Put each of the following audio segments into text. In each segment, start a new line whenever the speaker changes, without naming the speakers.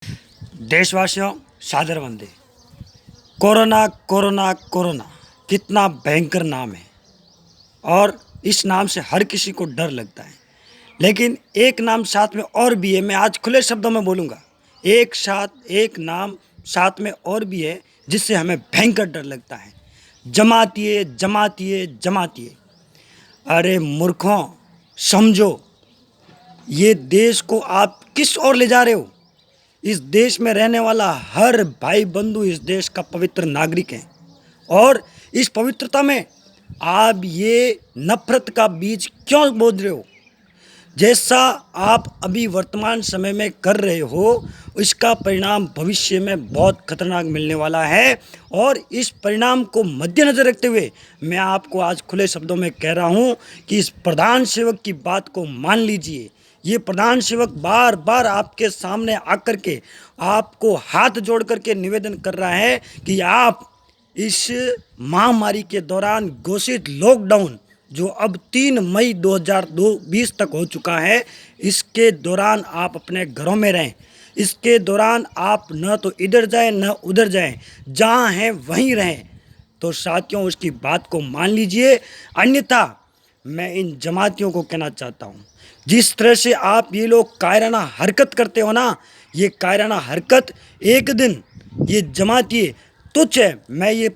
देशवासियों, सादर वंदे। Corona corona corona कितना भयंकर नाम है और इस नाम से हर किसी को डर लगता है। लेकिन एक नाम साथ में और भी है। मैं आज खुले शब्दों में बोलूँगा, एक नाम साथ में और भी है जिससे हमें भयंकर डर लगता है। जमातिए जमातिए जमातिए। अरे मूर्खों, समझो, ये देश को आप किस ओर ले जा रहे हो। इस देश में रहने वाला हर भाई बंधु इस देश का पवित्र नागरिक है और इस पवित्रता में आप ये नफरत का बीज क्यों बो रहे हो। जैसा आप अभी वर्तमान समय में कर रहे हो, इसका परिणाम भविष्य में बहुत खतरनाक मिलने वाला है। और इस परिणाम को मद्देनजर रखते हुए मैं आपको आज खुले शब्दों में कह रहा हूं कि इस प्रधान सेवक की बात को मान लीजिए। ये प्रधान सेवक बार बार आपके सामने आकर के आपको हाथ जोड़ करके निवेदन कर रहा है कि आप इस महामारी के दौरान घोषित लॉकडाउन, जो अब 3 मई 2020 तक हो चुका है, इसके दौरान आप अपने घरों में रहें। इसके दौरान आप न तो इधर जाएं न उधर जाएं, जहां हैं वहीं रहें। तो साथियों, उसकी बात को मान लीजिए, अन्यथा मैं इन जमातियों को कहना चाहता हूं, जिस तरह से आप ये लोग कायराना हरकत करते हो ना, ये कायराना हरकत एक दिन ये जमातिए तुच्छ है। मैं ये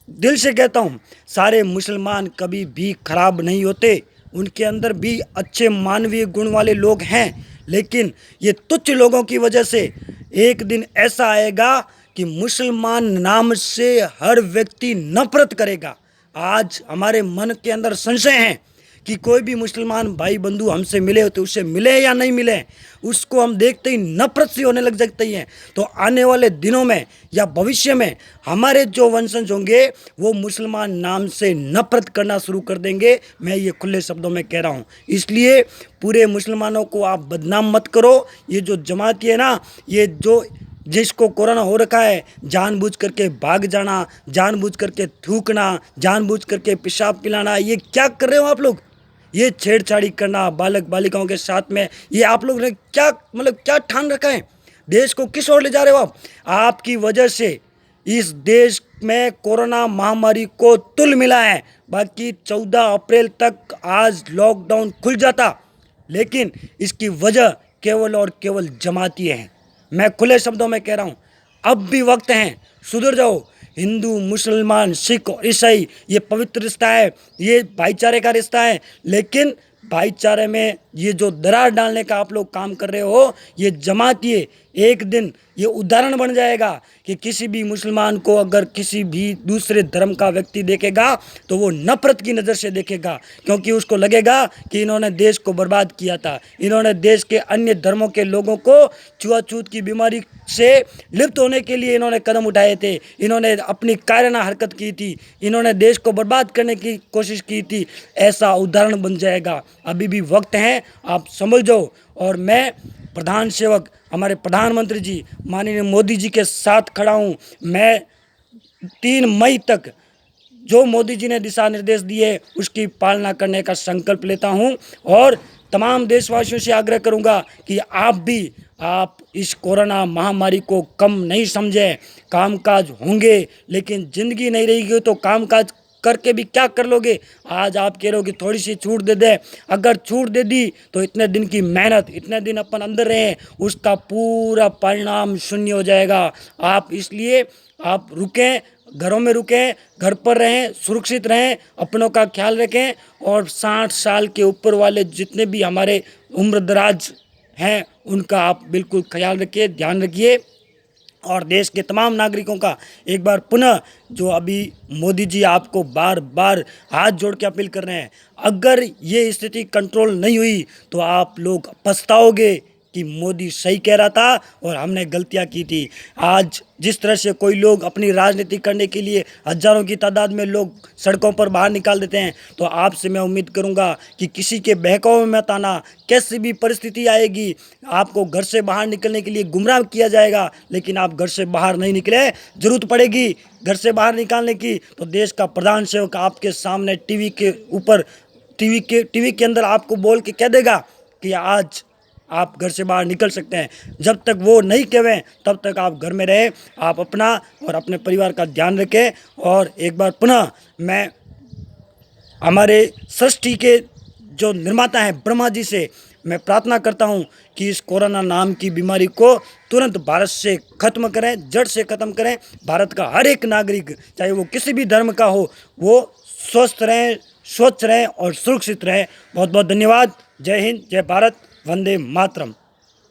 दिल से कहता हूँ, सारे मुसलमान कभी भी खराब नहीं होते, उनके अंदर भी अच्छे मानवीय गुण वाले लोग हैं। लेकिन ये तुच्छ लोगों की वजह से एक दिन ऐसा आएगा कि मुसलमान नाम से हर व्यक्ति नफरत करेगा। आज हमारे मन के अंदर संशय है कि कोई भी मुसलमान भाई बंधु हमसे मिले तो उससे मिले या नहीं मिले, उसको हम देखते ही नफरत सी होने लग जाती है। तो आने वाले दिनों में या भविष्य में हमारे जो वंशज होंगे वो मुसलमान नाम से नफरत करना शुरू कर देंगे। मैं ये खुले शब्दों में कह रहा हूँ। इसलिए पूरे मुसलमानों को आप बदनाम मत करो। ये जो जमाती है ना, ये जो जिसको कोरोना हो रखा है, जानबूझ करके भाग जाना, जानबूझ करके थूकना, जानबूझ करके पेशाब पिलाना, ये क्या कर रहे हो आप लोग। ये छेड़छाड़ी करना बालक बालिकाओं के साथ में, ये आप लोग ने क्या क्या ठान रखा है। देश को किस ओर ले जा रहे हो आप। आपकी वजह से इस देश में कोरोना महामारी को तुल मिला है। बाकी 14 अप्रैल तक आज लॉकडाउन खुल जाता, लेकिन इसकी वजह केवल और केवल जमाती है। मैं खुले शब्दों में कह रहा हूँ, अब भी वक्त है, सुधर जाओ। हिंदू, मुसलमान, सिख और ईसाई, ये पवित्र रिश्ता है, ये भाईचारे का रिश्ता है। लेकिन भाईचारे में ये जो दरार डालने का आप लोग काम कर रहे हो, ये जमातिए एक दिन ये उदाहरण बन जाएगा कि किसी भी मुसलमान को अगर किसी भी दूसरे धर्म का व्यक्ति देखेगा तो वो नफरत की नज़र से देखेगा, क्योंकि उसको लगेगा कि इन्होंने देश को बर्बाद किया था, इन्होंने देश के अन्य धर्मों के लोगों को छुआछूत की बीमारी से लिप्त होने के लिए इन्होंने कदम उठाए थे, इन्होंने अपनी कायराना हरकत की थी, इन्होंने देश को बर्बाद करने की कोशिश की थी। ऐसा उदाहरण बन जाएगा। अभी भी वक्त है, आप समझ जाओ। और मैं प्रधान सेवक हमारे प्रधानमंत्री जी माननीय मोदी जी के साथ खड़ा हूँ। मैं 3 मई तक जो मोदी जी ने दिशा निर्देश दिए उसकी पालना करने का संकल्प लेता हूं और तमाम देशवासियों से आग्रह करूंगा कि आप इस कोरोना महामारी को कम नहीं समझें। कामकाज होंगे, लेकिन ज़िंदगी नहीं रहेगी तो कामकाज करके भी क्या कर लोगे। आज आप कह रहे हो कि थोड़ी सी छूट दे दे, अगर छूट दे दी तो इतने दिन की मेहनत, इतने दिन अपन अंदर रहे, उसका पूरा परिणाम शून्य हो जाएगा। आप इसलिए आप रुकें, घरों में रुकें, घर पर रहें, सुरक्षित रहें, अपनों का ख्याल रखें। और 60 साल के ऊपर वाले जितने भी हमारे उम्रदराज हैं उनका आप बिल्कुल ख्याल रखिए, ध्यान रखिए। और देश के तमाम नागरिकों का एक बार पुनः, जो अभी मोदी जी आपको बार बार हाथ जोड़ के अपील कर रहे हैं, अगर ये स्थिति कंट्रोल नहीं हुई तो आप लोग पछताओगे कि मोदी सही कह रहा था और हमने गलतियां की थी। आज जिस तरह से कोई लोग अपनी राजनीति करने के लिए हजारों की तादाद में लोग सड़कों पर बाहर निकाल देते हैं, तो आपसे मैं उम्मीद करूंगा कि किसी के बहकावे में मत आना। कैसी भी परिस्थिति आएगी, आपको घर से बाहर निकलने के लिए गुमराह किया जाएगा, लेकिन आप घर से बाहर नहीं निकले। जरूरत पड़ेगी घर से बाहर निकालने की तो देश का प्रधान सेवक आपके सामने टीवी के अंदर आपको बोल के कह देगा कि आज आप घर से बाहर निकल सकते हैं। जब तक वो नहीं कहें तब तक आप घर में रहें, आप अपना और अपने परिवार का ध्यान रखें। और एक बार पुनः मैं हमारे सृष्टि के जो निर्माता हैं ब्रह्मा जी से मैं प्रार्थना करता हूं कि इस कोरोना नाम की बीमारी को तुरंत भारत से खत्म करें, जड़ से खत्म करें। भारत का हर एक नागरिक, चाहे वो किसी भी धर्म का हो, वो स्वस्थ रहें, स्वच्छ रहें और सुरक्षित रहें। बहुत बहुत धन्यवाद। जय हिंद, जय भारत, वंदे मातरम।